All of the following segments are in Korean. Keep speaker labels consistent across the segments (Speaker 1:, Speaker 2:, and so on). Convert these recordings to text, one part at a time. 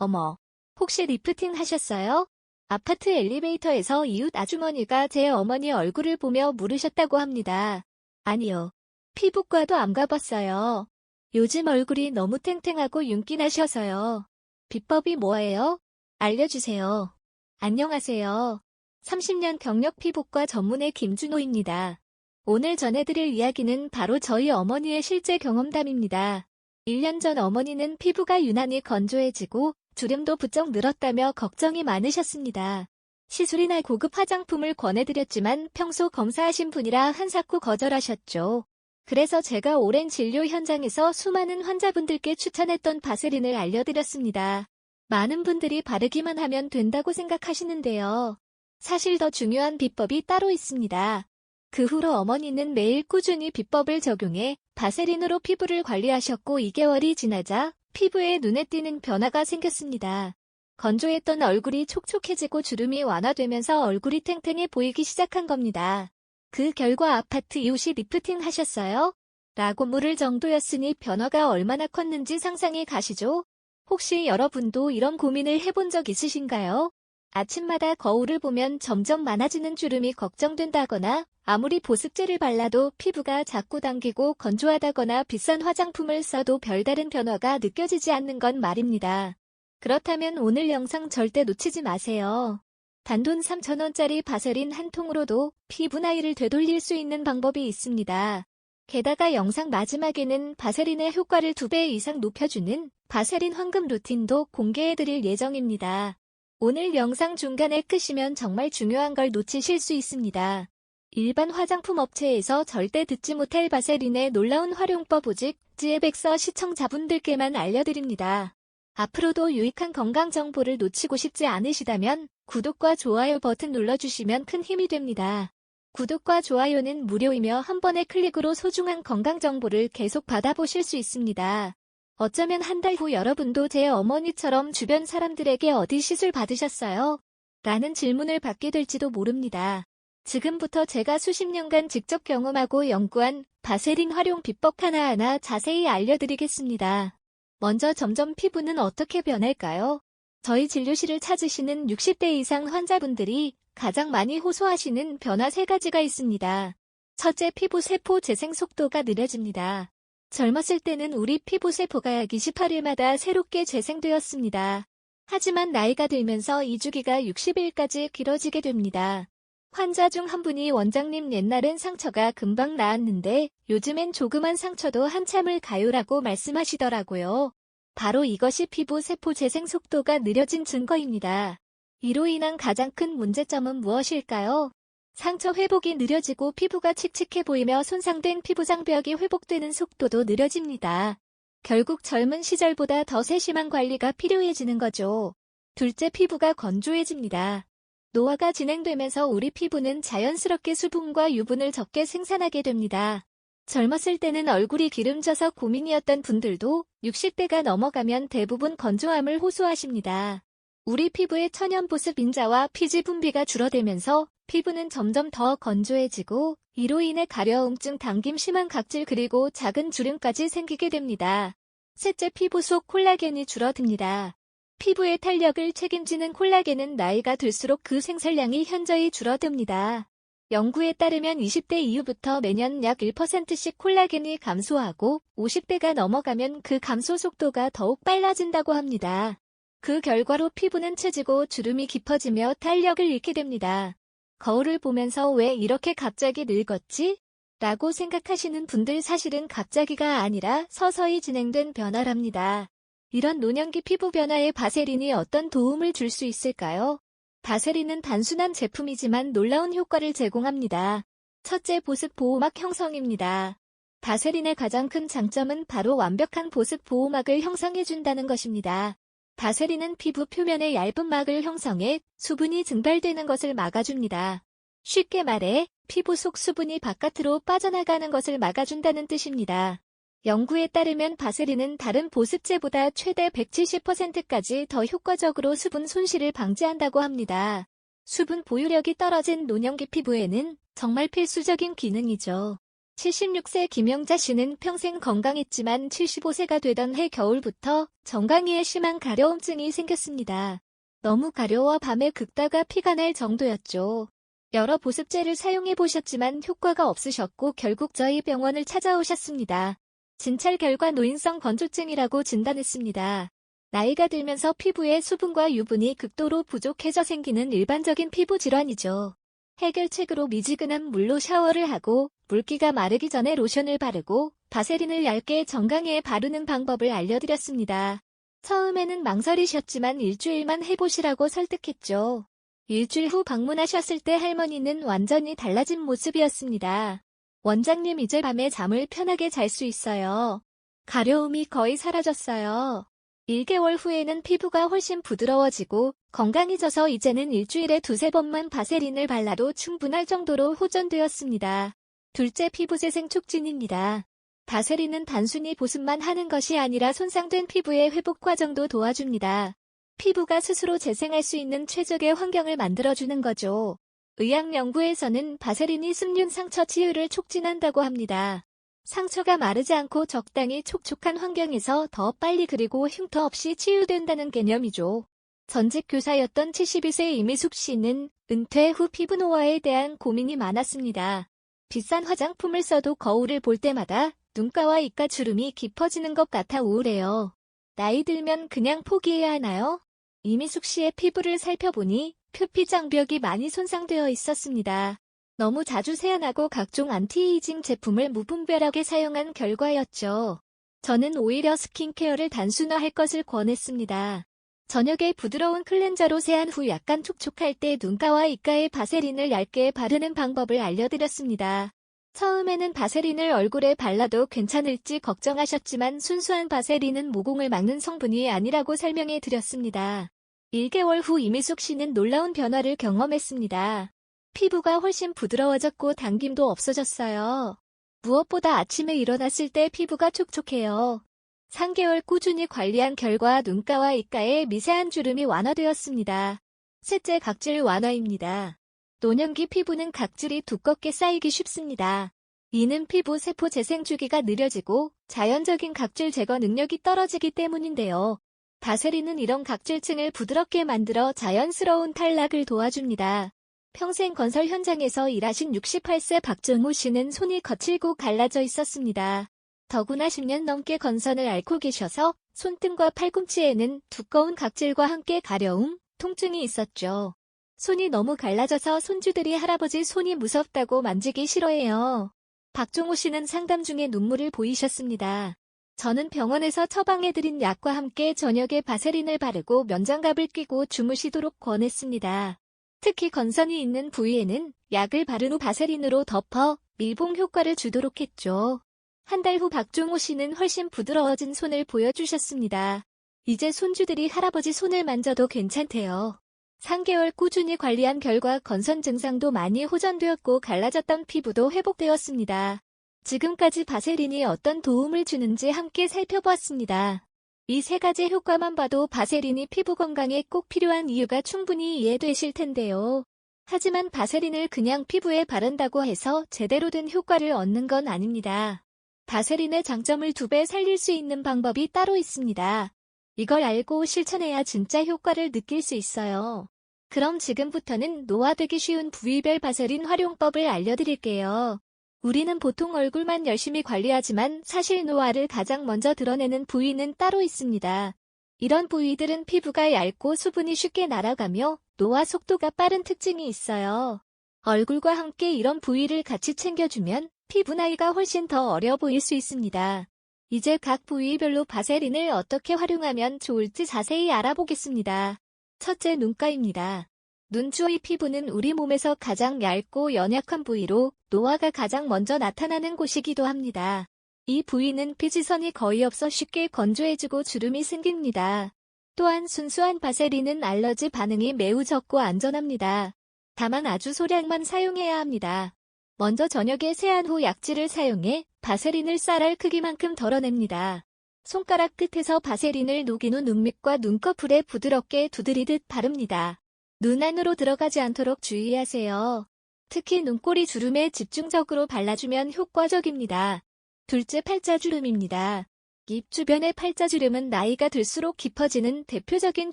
Speaker 1: 어머, 혹시 리프팅 하셨어요? 아파트 엘리베이터에서 이웃 아주머니가 제 어머니 얼굴을 보며 물으셨다고 합니다. 아니요. 피부과도 안 가봤어요. 요즘 얼굴이 너무 탱탱하고 윤기 나셔서요. 비법이 뭐예요? 알려주세요. 안녕하세요. 30년 경력 피부과 전문의 김준호입니다. 오늘 전해드릴 이야기는 바로 저희 어머니의 실제 경험담입니다. 1년 전 어머니는 피부가 유난히 건조해지고 주름도 부쩍 늘었다며 걱정이 많으셨습니다. 시술이나 고급 화장품을 권해드렸지만 평소 검사하신 분이라 한사코 거절하셨죠. 그래서 제가 오랜 진료 현장에서 수많은 환자분들께 추천했던 바세린을 알려드렸습니다. 많은 분들이 바르기만 하면 된다고 생각하시는데요. 사실 더 중요한 비법이 따로 있습니다. 그 후로 어머니는 매일 꾸준히 비법을 적용해 바세린으로 피부를 관리하셨고 2개월이 지나자 피부에 눈에 띄는 변화가 생겼습니다. 건조했던 얼굴이 촉촉해지고 주름이 완화되면서 얼굴이 탱탱해 보이기 시작한 겁니다. 그 결과 아파트 이웃이 리프팅 하셨어요? 라고 물을 정도였으니 변화가 얼마나 컸는지 상상이 가시죠? 혹시 여러분도 이런 고민을 해본 적 있으신가요? 아침마다 거울을 보면 점점 많아지는 주름이 걱정된다거나 아무리 보습제를 발라도 피부가 자꾸 당기고 건조하다거나 비싼 화장품을 써도 별다른 변화가 느껴지지 않는 건 말입니다. 그렇다면 오늘 영상 절대 놓치지 마세요. 단돈 3,000원짜리 바세린 한 통으로도 피부 나이를 되돌릴 수 있는 방법이 있습니다. 게다가 영상 마지막에는 바세린의 효과를 2배 이상 높여주는 바세린 황금 루틴도 공개해드릴 예정입니다. 오늘 영상 중간에 끄시면 정말 중요한 걸 놓치실 수 있습니다. 일반 화장품 업체에서 절대 듣지 못할 바세린의 놀라운 활용법 오직 지에백서 시청자분들께만 알려드립니다. 앞으로도 유익한 건강 정보를 놓치고 싶지 않으시다면 구독과 좋아요 버튼 눌러주시면 큰 힘이 됩니다. 구독과 좋아요는 무료이며 한 번의 클릭으로 소중한 건강 정보를 계속 받아보실 수 있습니다. 어쩌면 한 달 후 여러분도 제 어머니처럼 주변 사람들에게 어디 시술 받으셨어요? 라는 질문을 받게 될지도 모릅니다. 지금부터 제가 수십 년간 직접 경험하고 연구한 바세린 활용 비법 하나하나 자세히 알려드리겠습니다. 먼저 점점 피부는 어떻게 변할까요? 저희 진료실을 찾으시는 60대 이상 환자분들이 가장 많이 호소하시는 변화 3가지가 있습니다. 첫째, 피부 세포 재생 속도가 느려집니다. 젊었을 때는 우리 피부 세포가 약 28일마다 새롭게 재생되었습니다. 하지만 나이가 들면서 이 주기가 60일까지 길어지게 됩니다. 환자 중 한 분이 원장님 옛날엔 상처가 금방 나았는데 요즘엔 조그만 상처도 한참을 가요라고 말씀하시더라고요. 바로 이것이 피부 세포 재생 속도가 느려진 증거입니다. 이로 인한 가장 큰 문제점은 무엇일까요? 상처 회복이 느려지고 피부가 칙칙해 보이며 손상된 피부 장벽이 회복되는 속도도 느려집니다. 결국 젊은 시절보다 더 세심한 관리가 필요해지는 거죠. 둘째, 피부가 건조해집니다. 노화가 진행되면서 우리 피부는 자연스럽게 수분과 유분을 적게 생산하게 됩니다. 젊었을 때는 얼굴이 기름져서 고민이었던 분들도 60대가 넘어가면 대부분 건조함을 호소하십니다. 우리 피부의 천연보습 인자와 피지 분비가 줄어들면서 피부는 점점 더 건조해지고 이로 인해 가려움증, 당김, 심한 각질 그리고 작은 주름까지 생기게 됩니다. 셋째, 피부 속 콜라겐이 줄어듭니다. 피부의 탄력을 책임지는 콜라겐은 나이가 들수록 그 생산량이 현저히 줄어듭니다. 연구에 따르면 20대 이후부터 매년 약 1%씩 콜라겐이 감소하고 50대가 넘어가면 그 감소 속도가 더욱 빨라진다고 합니다. 그 결과로 피부는 처지고 주름이 깊어지며 탄력을 잃게 됩니다. 거울을 보면서 왜 이렇게 갑자기 늙었지? 라고 생각하시는 분들 사실은 갑자기가 아니라 서서히 진행된 변화랍니다. 이런 노년기 피부 변화에 바세린이 어떤 도움을 줄 수 있을까요? 바세린은 단순한 제품이지만 놀라운 효과를 제공합니다. 첫째, 보습 보호막 형성입니다. 바세린의 가장 큰 장점은 바로 완벽한 보습 보호막을 형성해준다는 것입니다. 바세린은 피부 표면에 얇은 막을 형성해 수분이 증발되는 것을 막아줍니다. 쉽게 말해 피부 속 수분이 바깥으로 빠져나가는 것을 막아준다는 뜻입니다. 연구에 따르면 바세린은 다른 보습제보다 최대 170%까지 더 효과적으로 수분 손실을 방지한다고 합니다. 수분 보유력이 떨어진 노년기 피부에는 정말 필수적인 기능이죠. 76세 김영자 씨는 평생 건강했지만 75세가 되던 해 겨울부터 정강이에 심한 가려움증이 생겼습니다. 너무 가려워 밤에 긁다가 피가 날 정도였죠. 여러 보습제를 사용해 보셨지만 효과가 없으셨고 결국 저희 병원을 찾아오셨습니다. 진찰 결과 노인성 건조증이라고 진단했습니다. 나이가 들면서 피부에 수분과 유분이 극도로 부족해져 생기는 일반적인 피부 질환이죠. 해결책으로 미지근한 물로 샤워를 하고 물기가 마르기 전에 로션을 바르고 바세린을 얇게 정강이에 바르는 방법을 알려드렸습니다. 처음에는 망설이셨지만 일주일만 해보시라고 설득했죠. 일주일 후 방문하셨을 때 할머니는 완전히 달라진 모습이었습니다. 원장님, 이제 밤에 잠을 편하게 잘 수 있어요. 가려움이 거의 사라졌어요. 1개월 후에는 피부가 훨씬 부드러워지고 건강해져서 이제는 일주일에 2~3번만 바세린을 발라도 충분할 정도로 호전되었습니다. 둘째, 피부 재생 촉진입니다. 바세린은 단순히 보습만 하는 것이 아니라 손상된 피부의 회복 과정도 도와줍니다. 피부가 스스로 재생할 수 있는 최적의 환경을 만들어주는 거죠. 의학 연구에서는 바세린이 습륜 상처 치유를 촉진한다고 합니다. 상처가 마르지 않고 적당히 촉촉한 환경에서 더 빨리 그리고 흉터 없이 치유된다는 개념이죠. 전직 교사였던 72세 이미숙 씨는 은퇴 후 피부 노화에 대한 고민이 많았습니다. 비싼 화장품을 써도 거울을 볼 때마다 눈가와 입가 주름이 깊어지는 것 같아 우울해요. 나이 들면 그냥 포기해야 하나요? 이미숙 씨의 피부를 살펴보니 표피 장벽이 많이 손상되어 있었습니다. 너무 자주 세안하고 각종 안티에이징 제품을 무분별하게 사용한 결과였죠. 저는 오히려 스킨케어를 단순화할 것을 권했습니다. 저녁에 부드러운 클렌저로 세안 후 약간 촉촉할 때 눈가와 입가에 바세린을 얇게 바르는 방법을 알려드렸습니다. 처음에는 바세린을 얼굴에 발라도 괜찮을지 걱정하셨지만 순수한 바세린은 모공을 막는 성분이 아니라고 설명해 드렸습니다. 1개월 후 이미숙 씨는 놀라운 변화를 경험했습니다. 피부가 훨씬 부드러워졌고 당김도 없어졌어요. 무엇보다 아침에 일어났을 때 피부가 촉촉해요. 3개월 꾸준히 관리한 결과 눈가와 입가에 미세한 주름이 완화되었습니다. 셋째, 각질 완화입니다. 노년기 피부는 각질이 두껍게 쌓이기 쉽습니다. 이는 피부 세포 재생 주기가 느려지고 자연적인 각질 제거 능력이 떨어지기 때문인데요. 바세린은 이런 각질층을 부드럽게 만들어 자연스러운 탈락을 도와줍니다. 평생 건설 현장에서 일하신 68세 박정호 씨는 손이 거칠고 갈라져 있었습니다. 더구나 10년 넘게 건선을 앓고 계셔서 손등과 팔꿈치에는 두꺼운 각질과 함께 가려움, 통증이 있었죠. 손이 너무 갈라져서 손주들이 할아버지 손이 무섭다고 만지기 싫어해요. 박종호 씨는 상담 중에 눈물을 보이셨습니다. 저는 병원에서 처방해드린 약과 함께 저녁에 바세린을 바르고 면장갑을 끼고 주무시도록 권했습니다. 특히 건선이 있는 부위에는 약을 바른 후 바세린으로 덮어 밀봉 효과를 주도록 했죠. 한 달 후 박종호 씨는 훨씬 부드러워진 손을 보여주셨습니다. 이제 손주들이 할아버지 손을 만져도 괜찮대요. 3개월 꾸준히 관리한 결과 건선 증상도 많이 호전되었고 갈라졌던 피부도 회복되었습니다. 지금까지 바세린이 어떤 도움을 주는지 함께 살펴보았습니다. 이 3가지 효과만 봐도 바세린이 피부 건강에 꼭 필요한 이유가 충분히 이해되실 텐데요. 하지만 바세린을 그냥 피부에 바른다고 해서 제대로 된 효과를 얻는 건 아닙니다. 바세린의 장점을 2배 살릴 수 있는 방법이 따로 있습니다. 이걸 알고 실천해야 진짜 효과를 느낄 수 있어요. 그럼 지금부터는 노화되기 쉬운 부위별 바세린 활용법을 알려드릴게요. 우리는 보통 얼굴만 열심히 관리하지만 사실 노화를 가장 먼저 드러내는 부위는 따로 있습니다. 이런 부위들은 피부가 얇고 수분이 쉽게 날아가며 노화 속도가 빠른 특징이 있어요. 얼굴과 함께 이런 부위를 같이 챙겨주면 피부 나이가 훨씬 더 어려 보일 수 있습니다. 이제 각 부위별로 바세린을 어떻게 활용하면 좋을지 자세히 알아보겠습니다. 첫째, 눈가입니다. 눈 주위 피부는 우리 몸에서 가장 얇고 연약한 부위로 노화가 가장 먼저 나타나는 곳이기도 합니다. 이 부위는 피지선이 거의 없어 쉽게 건조해지고 주름이 생깁니다. 또한 순수한 바세린은 알러지 반응이 매우 적고 안전합니다. 다만 아주 소량만 사용해야 합니다. 먼저 저녁에 세안 후 약지를 사용해 바세린을 쌀알 크기만큼 덜어냅니다. 손가락 끝에서 바세린을 녹인 후 눈 밑과 눈꺼풀에 부드럽게 두드리듯 바릅니다. 눈 안으로 들어가지 않도록 주의하세요. 특히 눈꼬리 주름에 집중적으로 발라주면 효과적입니다. 둘째, 팔자주름입니다. 입 주변의 팔자주름은 나이가 들수록 깊어지는 대표적인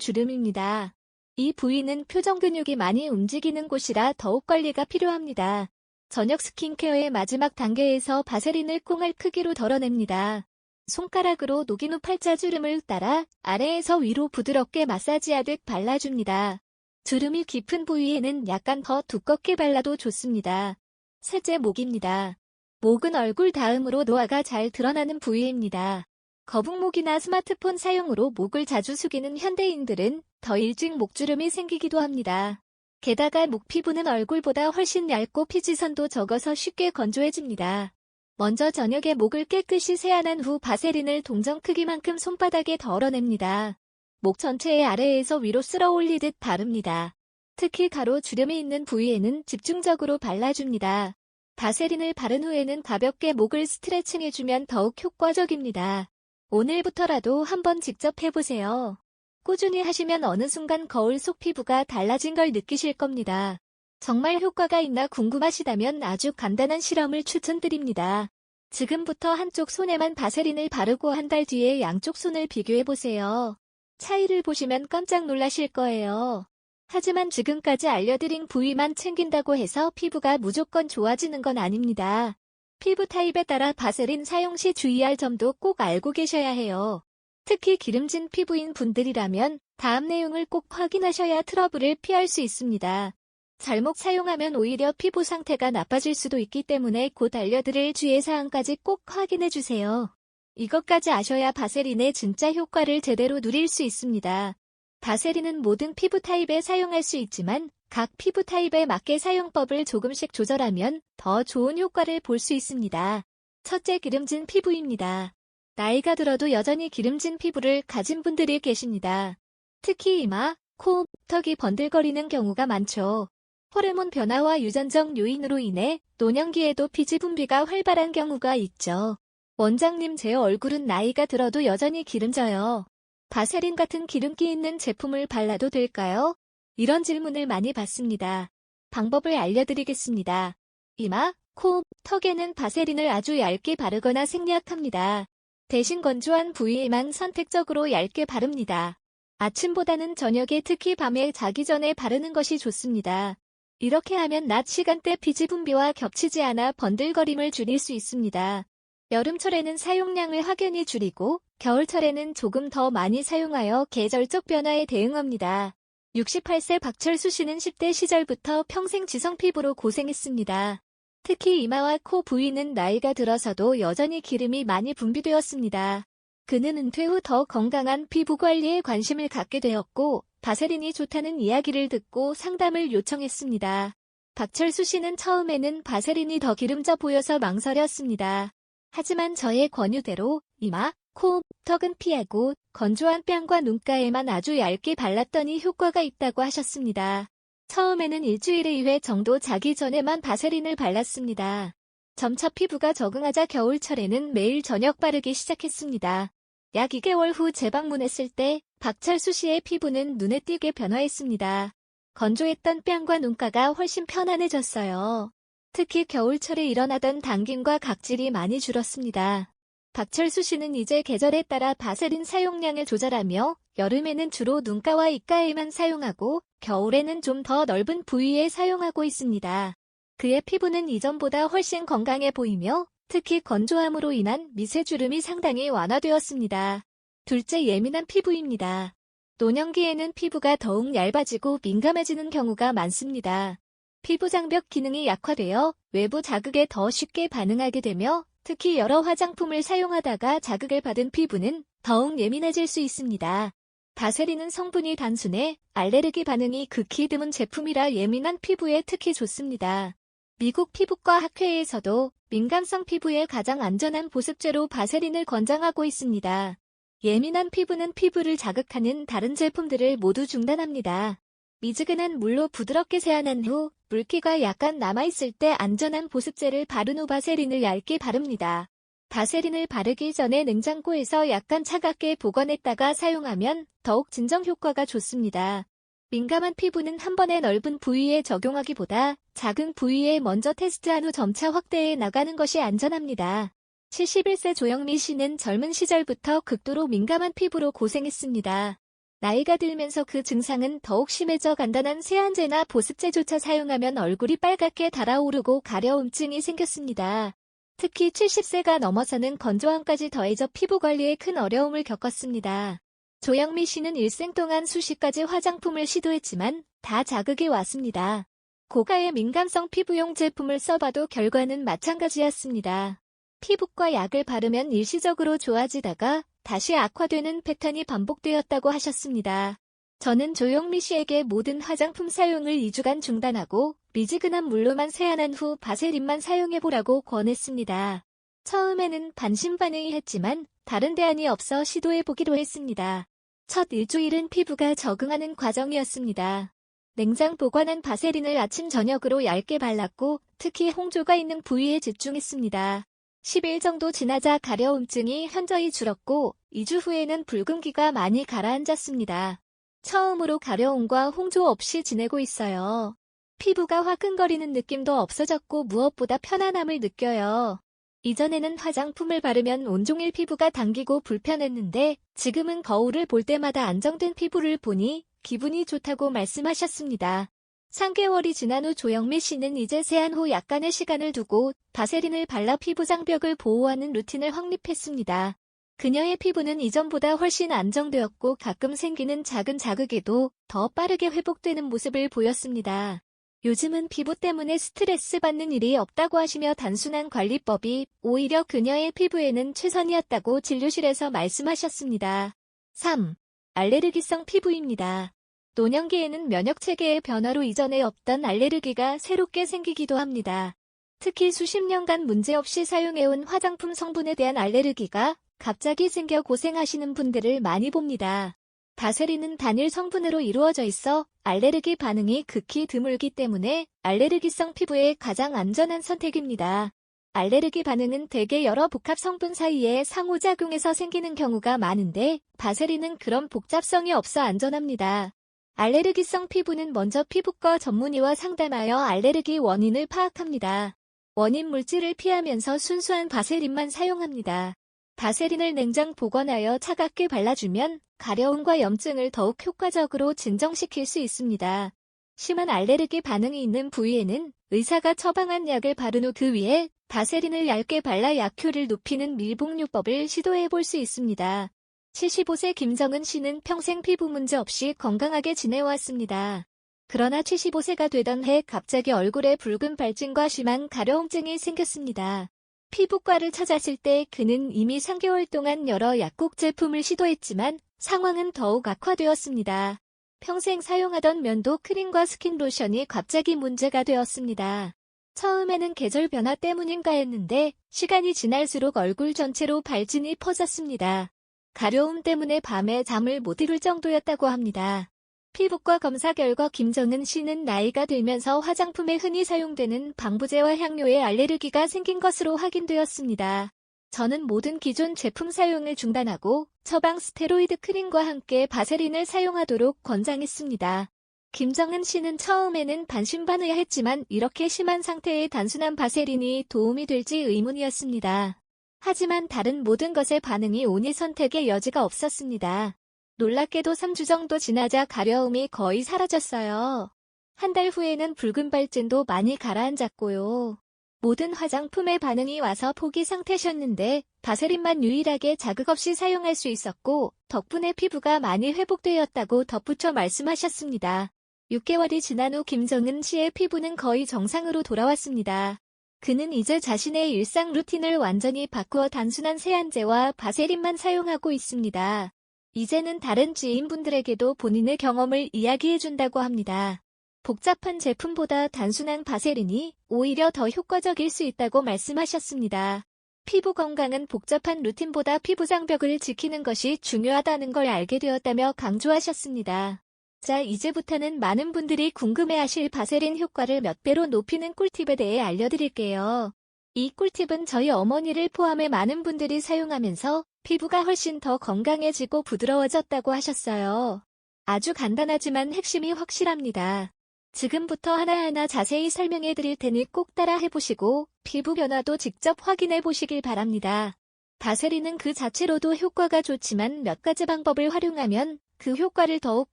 Speaker 1: 주름입니다. 이 부위는 표정 근육이 많이 움직이는 곳이라 더욱 관리가 필요합니다. 저녁 스킨케어의 마지막 단계에서 바세린을 콩알 크기로 덜어냅니다. 손가락으로 녹인 후 팔자주름을 따라 아래에서 위로 부드럽게 마사지하듯 발라줍니다. 주름이 깊은 부위에는 약간 더 두껍게 발라도 좋습니다. 셋째, 목입니다. 목은 얼굴 다음으로 노화가 잘 드러나는 부위입니다. 거북목이나 스마트폰 사용으로 목을 자주 숙이는 현대인들은 더 일찍 목주름이 생기기도 합니다. 게다가 목 피부는 얼굴보다 훨씬 얇고 피지선도 적어서 쉽게 건조해집니다. 먼저 저녁에 목을 깨끗이 세안한 후 바세린을 동전 크기만큼 손바닥에 덜어냅니다. 목 전체의 아래에서 위로 쓸어 올리듯 바릅니다. 특히 가로 주름이 있는 부위에는 집중적으로 발라줍니다. 바세린을 바른 후에는 가볍게 목을 스트레칭해주면 더욱 효과적입니다. 오늘부터라도 한번 직접 해보세요. 꾸준히 하시면 어느 순간 거울 속 피부가 달라진 걸 느끼실 겁니다. 정말 효과가 있나 궁금하시다면 아주 간단한 실험을 추천드립니다. 지금부터 한쪽 손에만 바세린을 바르고 한 달 뒤에 양쪽 손을 비교해보세요. 차이를 보시면 깜짝 놀라실 거예요. 하지만 지금까지 알려드린 부위만 챙긴다고 해서 피부가 무조건 좋아지는 건 아닙니다. 피부 타입에 따라 바세린 사용 시 주의할 점도 꼭 알고 계셔야 해요. 특히 기름진 피부인 분들이라면 다음 내용을 꼭 확인하셔야 트러블을 피할 수 있습니다. 잘못 사용하면 오히려 피부 상태가 나빠질 수도 있기 때문에 곧 알려드릴 주의사항까지 꼭 확인해주세요. 이것까지 아셔야 바세린의 진짜 효과를 제대로 누릴 수 있습니다. 바세린은 모든 피부 타입에 사용할 수 있지만 각 피부 타입에 맞게 사용법을 조금씩 조절하면 더 좋은 효과를 볼 수 있습니다. 첫째, 기름진 피부입니다. 나이가 들어도 여전히 기름진 피부를 가진 분들이 계십니다. 특히 이마, 코, 턱이 번들거리는 경우가 많죠. 호르몬 변화와 유전적 요인으로 인해 노년기에도 피지 분비가 활발한 경우가 있죠. 원장님, 제 얼굴은 나이가 들어도 여전히 기름져요. 바세린 같은 기름기 있는 제품을 발라도 될까요? 이런 질문을 많이 받습니다. 방법을 알려드리겠습니다. 이마, 코, 턱에는 바세린을 아주 얇게 바르거나 생략합니다. 대신 건조한 부위에만 선택적으로 얇게 바릅니다. 아침보다는 저녁에, 특히 밤에 자기 전에 바르는 것이 좋습니다. 이렇게 하면 낮 시간대 피지 분비와 겹치지 않아 번들거림을 줄일 수 있습니다. 여름철에는 사용량을 확연히 줄이고 겨울철에는 조금 더 많이 사용하여 계절적 변화에 대응합니다. 68세 박철수 씨는 10대 시절부터 평생 지성 피부로 고생했습니다. 특히 이마와 코 부위는 나이가 들어서도 여전히 기름이 많이 분비되었습니다. 그는 은퇴 후 더 건강한 피부 관리에 관심을 갖게 되었고 바세린이 좋다는 이야기를 듣고 상담을 요청했습니다. 박철수 씨는 처음에는 바세린이 더 기름져 보여서 망설였습니다. 하지만 저의 권유대로 이마, 코, 턱은 피하고 건조한 뺨과 눈가에만 아주 얇게 발랐더니 효과가 있다고 하셨습니다. 처음에는 일주일에 2회 정도 자기 전에만 바세린을 발랐습니다. 점차 피부가 적응하자 겨울철에는 매일 저녁 바르기 시작했습니다. 약 2개월 후 재방문했을 때 박철수 씨의 피부는 눈에 띄게 변화했습니다. 건조했던 뺨과 눈가가 훨씬 편안해졌어요. 특히 겨울철에 일어나던 당김과 각질이 많이 줄었습니다. 박철수 씨는 이제 계절에 따라 바세린 사용량을 조절하며 여름에는 주로 눈가와 입가에만 사용하고 겨울에는 좀 더 넓은 부위에 사용하고 있습니다. 그의 피부는 이전보다 훨씬 건강해 보이며 특히 건조함으로 인한 미세주름이 상당히 완화되었습니다. 둘째, 예민한 피부입니다. 노년기에는 피부가 더욱 얇아지고 민감해지는 경우가 많습니다. 피부 장벽 기능이 약화되어 외부 자극에 더 쉽게 반응하게 되며 특히 여러 화장품을 사용하다가 자극을 받은 피부는 더욱 예민해질 수 있습니다. 바세린은 성분이 단순해 알레르기 반응이 극히 드문 제품이라 예민한 피부에 특히 좋습니다. 미국 피부과 학회에서도 민감성 피부에 가장 안전한 보습제로 바세린을 권장하고 있습니다. 예민한 피부는 피부를 자극하는 다른 제품들을 모두 중단합니다. 미지근한 물로 부드럽게 세안한 후 물기가 약간 남아있을 때 안전한 보습제를 바른 후 바세린을 얇게 바릅니다. 바세린을 바르기 전에 냉장고에서 약간 차갑게 보관했다가 사용하면 더욱 진정 효과가 좋습니다. 민감한 피부는 한 번에 넓은 부위에 적용하기보다 작은 부위에 먼저 테스트한 후 점차 확대해 나가는 것이 안전합니다. 71세 조영미 씨는 젊은 시절부터 극도로 민감한 피부로 고생했습니다. 나이가 들면서 그 증상은 더욱 심해져 간단한 세안제나 보습제조차 사용하면 얼굴이 빨갛게 달아오르고 가려움증이 생겼습니다. 특히 70세가 넘어서는 건조함까지 더해져 피부 관리에 큰 어려움을 겪었습니다. 조영미 씨는 일생 동안 수십 가지 화장품을 시도했지만 다 자극이 왔습니다. 고가의 민감성 피부용 제품을 써봐도 결과는 마찬가지였습니다. 피부과 약을 바르면 일시적으로 좋아지다가 다시 악화되는 패턴이 반복되었다고 하셨습니다. 저는 조영미 씨에게 모든 화장품 사용을 2주간 중단하고 미지근한 물로만 세안한 후 바세린만 사용해보라고 권했습니다. 처음에는 반신반의를 했지만 다른 대안이 없어 시도해보기로 했습니다. 첫 일주일은 피부가 적응하는 과정이었습니다. 냉장 보관한 바세린을 아침 저녁으로 얇게 발랐고 특히 홍조가 있는 부위에 집중했습니다. 10일 정도 지나자 가려움증이 현저히 줄었고 2주 후에는 붉은기가 많이 가라앉았습니다. 처음으로 가려움과 홍조 없이 지내고 있어요. 피부가 화끈거리는 느낌도 없어졌고 무엇보다 편안함을 느껴요. 이전에는 화장품을 바르면 온종일 피부가 당기고 불편했는데 지금은 거울을 볼 때마다 안정된 피부를 보니 기분이 좋다고 말씀하셨습니다. 3개월이 지난 후 조영미 씨는 이제 세안 후 약간의 시간을 두고 바세린을 발라 피부 장벽을 보호하는 루틴을 확립했습니다. 그녀의 피부는 이전보다 훨씬 안정되었고 가끔 생기는 작은 자극에도 더 빠르게 회복되는 모습을 보였습니다. 요즘은 피부 때문에 스트레스 받는 일이 없다고 하시며 단순한 관리법이 오히려 그녀의 피부에는 최선이었다고 진료실에서 말씀하셨습니다. 3. 알레르기성 피부입니다. 노년기에는 면역체계의 변화로 이전에 없던 알레르기가 새롭게 생기기도 합니다. 특히 수십 년간 문제없이 사용해온 화장품 성분에 대한 알레르기가 갑자기 생겨 고생하시는 분들을 많이 봅니다. 바세린은 단일 성분으로 이루어져 있어 알레르기 반응이 극히 드물기 때문에 알레르기성 피부에 가장 안전한 선택입니다. 알레르기 반응은 대개 여러 복합 성분 사이에 상호작용해서 생기는 경우가 많은데 바세린은 그런 복잡성이 없어 안전합니다. 알레르기성 피부는 먼저 피부과 전문의와 상담하여 알레르기 원인을 파악합니다. 원인 물질을 피하면서 순수한 바세린만 사용합니다. 바세린을 냉장 보관하여 차갑게 발라주면 가려움과 염증을 더욱 효과적으로 진정시킬 수 있습니다. 심한 알레르기 반응이 있는 부위에는 의사가 처방한 약을 바른 후 그 위에 바세린을 얇게 발라 약효를 높이는 밀봉요법을 시도해 볼 수 있습니다. 75세 김정은 씨는 평생 피부 문제 없이 건강하게 지내왔습니다. 그러나 75세가 되던 해 갑자기 얼굴에 붉은 발진과 심한 가려움증이 생겼습니다. 피부과를 찾았을 때 그는 이미 3개월 동안 여러 약국 제품을 시도했지만 상황은 더욱 악화되었습니다. 평생 사용하던 면도 크림과 스킨로션이 갑자기 문제가 되었습니다. 처음에는 계절 변화 때문인가 했는데 시간이 지날수록 얼굴 전체로 발진이 퍼졌습니다. 가려움 때문에 밤에 잠을 못 이룰 정도였다고 합니다. 피부과 검사 결과 김정은 씨는 나이가 들면서 화장품에 흔히 사용되는 방부제와 향료에 알레르기가 생긴 것으로 확인되었습니다. 저는 모든 기존 제품 사용을 중단하고 처방 스테로이드 크림과 함께 바세린을 사용하도록 권장했습니다. 김정은 씨는 처음에는 반신반의했지만 이렇게 심한 상태에 단순한 바세린이 도움이 될지 의문이었습니다. 하지만 다른 모든 것에 반응이 오니 선택의 여지가 없었습니다. 놀랍게도 3주 정도 지나자 가려움이 거의 사라졌어요. 한 달 후에는 붉은 발진도 많이 가라앉았고요. 모든 화장품에 반응이 와서 포기 상태셨는데 바세린만 유일하게 자극 없이 사용할 수 있었고 덕분에 피부가 많이 회복되었다고 덧붙여 말씀하셨습니다. 6개월이 지난 후 김정은 씨의 피부는 거의 정상으로 돌아왔습니다. 그는 이제 자신의 일상 루틴을 완전히 바꾸어 단순한 세안제와 바세린만 사용하고 있습니다. 이제는 다른 지인분들에게도 본인의 경험을 이야기해준다고 합니다. 복잡한 제품보다 단순한 바세린이 오히려 더 효과적일 수 있다고 말씀하셨습니다. 피부 건강은 복잡한 루틴보다 피부 장벽을 지키는 것이 중요하다는 걸 알게 되었다며 강조하셨습니다. 자, 이제부터는 많은 분들이 궁금해하실 바세린 효과를 몇 배로 높이는 꿀팁에 대해 알려드릴게요. 이 꿀팁은 저희 어머니를 포함해 많은 분들이 사용하면서 피부가 훨씬 더 건강해지고 부드러워졌다고 하셨어요. 아주 간단하지만 핵심이 확실합니다. 지금부터 하나하나 자세히 설명해 드릴 테니 꼭 따라 해보시고 피부 변화도 직접 확인해 보시길 바랍니다. 바세린은 그 자체로도 효과가 좋지만 몇 가지 방법을 활용하면 그 효과를 더욱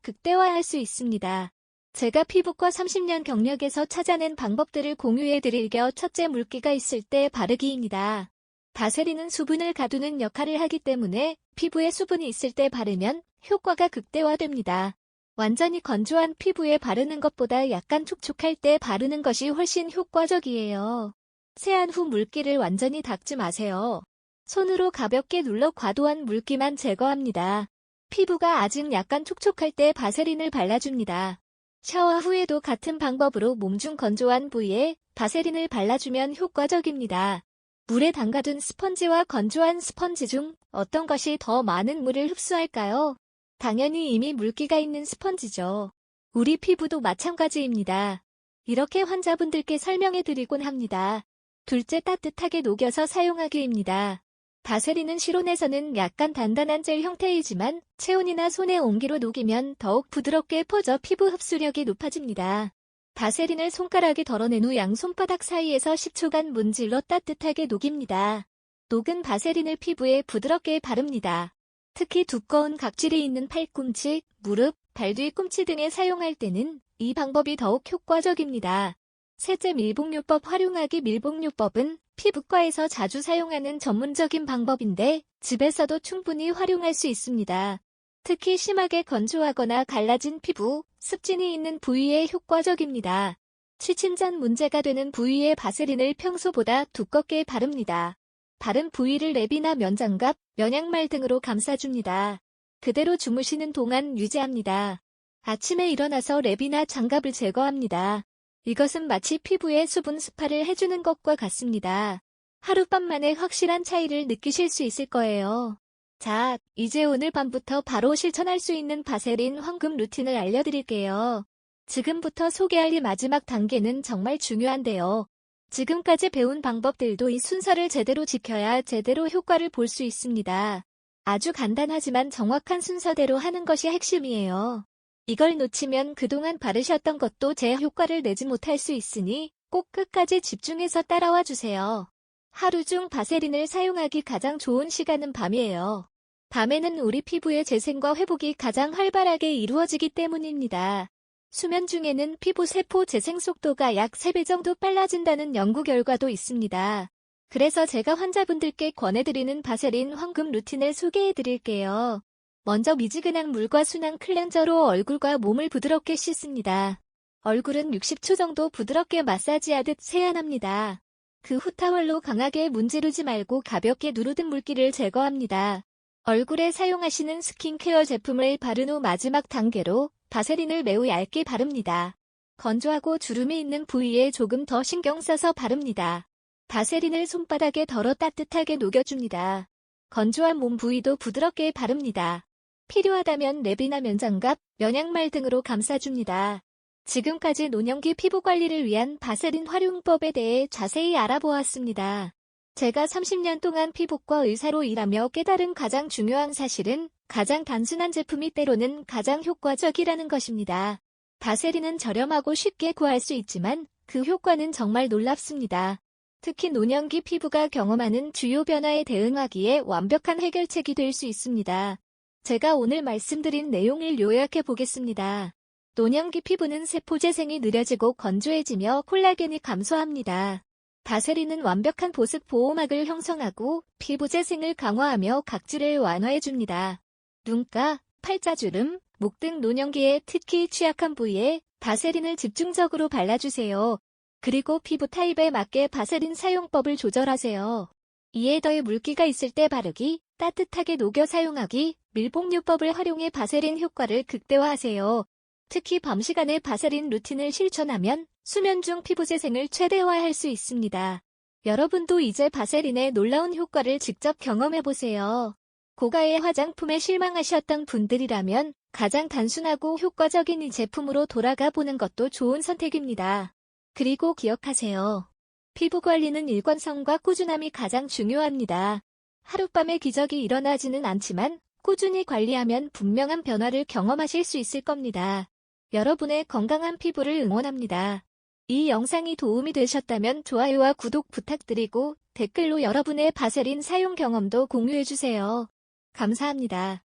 Speaker 1: 극대화할 수 있습니다. 제가 피부과 30년 경력에서 찾아낸 방법들을 공유해 드릴 겸 첫째, 물기가 있을 때 바르기입니다. 바세린은 수분을 가두는 역할을 하기 때문에 피부에 수분이 있을 때 바르면 효과가 극대화됩니다. 완전히 건조한 피부에 바르는 것보다 약간 촉촉할 때 바르는 것이 훨씬 효과적이에요. 세안 후 물기를 완전히 닦지 마세요. 손으로 가볍게 눌러 과도한 물기만 제거합니다. 피부가 아직 약간 촉촉할 때 바세린을 발라줍니다. 샤워 후에도 같은 방법으로 몸중 건조한 부위에 바세린을 발라주면 효과적입니다. 물에 담가둔 스펀지와 건조한 스펀지 중 어떤 것이 더 많은 물을 흡수할까요? 당연히 이미 물기가 있는 스펀지죠. 우리 피부도 마찬가지입니다. 이렇게 환자분들께 설명해 드리곤 합니다. 둘째, 따뜻하게 녹여서 사용하기입니다. 바세린은 실온에서는 약간 단단한 젤 형태이지만 체온이나 손의 온기로 녹이면 더욱 부드럽게 퍼져 피부 흡수력이 높아집니다. 바세린을 손가락에 덜어낸 후 양 손바닥 사이에서 10초간 문질러 따뜻하게 녹입니다. 녹은 바세린을 피부에 부드럽게 바릅니다. 특히 두꺼운 각질이 있는 팔꿈치, 무릎, 발 뒤 꿈치 등에 사용할 때는 이 방법이 더욱 효과적입니다. 셋째, 밀봉요법 활용하기. 밀봉요법은 피부과에서 자주 사용하는 전문적인 방법인데 집에서도 충분히 활용할 수 있습니다. 특히 심하게 건조하거나 갈라진 피부, 습진이 있는 부위에 효과적입니다. 취침전 문제가 되는 부위에 바세린을 평소보다 두껍게 바릅니다. 바른 부위를 랩이나 면장갑, 면양말 등으로 감싸줍니다. 그대로 주무시는 동안 유지합니다. 아침에 일어나서 랩이나 장갑을 제거합니다. 이것은 마치 피부에 수분 스파를 해주는 것과 같습니다. 하룻밤 만에 확실한 차이를 느끼실 수 있을 거예요. 자, 이제 오늘 밤부터 바로 실천할 수 있는 바세린 황금 루틴을 알려드릴게요. 지금부터 소개할 이 마지막 단계는 정말 중요한데요. 지금까지 배운 방법들도 이 순서를 제대로 지켜야 제대로 효과를 볼 수 있습니다. 아주 간단하지만 정확한 순서대로 하는 것이 핵심이에요. 이걸 놓치면 그동안 바르셨던 것도 제 효과를 내지 못할 수 있으니 꼭 끝까지 집중해서 따라와 주세요. 하루 중 바세린을 사용하기 가장 좋은 시간은 밤이에요. 밤에는 우리 피부의 재생과 회복이 가장 활발하게 이루어지기 때문입니다. 수면 중에는 피부 세포 재생 속도가 약 3배 정도 빨라진다는 연구 결과도 있습니다. 그래서 제가 환자분들께 권해드리는 바세린 황금 루틴을 소개해드릴게요. 먼저 미지근한 물과 순한 클렌저로 얼굴과 몸을 부드럽게 씻습니다. 얼굴은 60초 정도 부드럽게 마사지하듯 세안합니다. 그 후 타월로 강하게 문지르지 말고 가볍게 누르듯 물기를 제거합니다. 얼굴에 사용하시는 스킨케어 제품을 바른 후 마지막 단계로 바세린을 매우 얇게 바릅니다. 건조하고 주름이 있는 부위에 조금 더 신경 써서 바릅니다. 바세린을 손바닥에 덜어 따뜻하게 녹여줍니다. 건조한 몸 부위도 부드럽게 바릅니다. 필요하다면 랩이나 면장갑, 면양말 등으로 감싸줍니다. 지금까지 노년기 피부 관리를 위한 바세린 활용법에 대해 자세히 알아보았습니다. 제가 30년 동안 피부과 의사로 일하며 깨달은 가장 중요한 사실은 가장 단순한 제품이 때로는 가장 효과적이라는 것입니다. 바세린은 저렴하고 쉽게 구할 수 있지만 그 효과는 정말 놀랍습니다. 특히 노년기 피부가 경험하는 주요 변화에 대응하기에 완벽한 해결책이 될 수 있습니다. 제가 오늘 말씀드린 내용을 요약해 보겠습니다. 노년기 피부는 세포 재생이 느려지고 건조해지며 콜라겐이 감소합니다. 바세린은 완벽한 보습 보호막을 형성하고 피부 재생을 강화하며 각질을 완화해줍니다. 눈가, 팔자주름, 목 등 노년기에 특히 취약한 부위에 바세린을 집중적으로 발라주세요. 그리고 피부 타입에 맞게 바세린 사용법을 조절하세요. 이에 더해 물기가 있을 때 바르기, 따뜻하게 녹여 사용하기, 밀봉요법을 활용해 바세린 효과를 극대화하세요. 특히 밤 시간에 바세린 루틴을 실천하면 수면 중 피부 재생을 최대화할 수 있습니다. 여러분도 이제 바세린의 놀라운 효과를 직접 경험해보세요. 고가의 화장품에 실망하셨던 분들이라면 가장 단순하고 효과적인 이 제품으로 돌아가 보는 것도 좋은 선택입니다. 그리고 기억하세요. 피부 관리는 일관성과 꾸준함이 가장 중요합니다. 하룻밤에 기적이 일어나지는 않지만 꾸준히 관리하면 분명한 변화를 경험하실 수 있을 겁니다. 여러분의 건강한 피부를 응원합니다. 이 영상이 도움이 되셨다면 좋아요와 구독 부탁드리고 댓글로 여러분의 바세린 사용 경험도 공유해주세요. 감사합니다.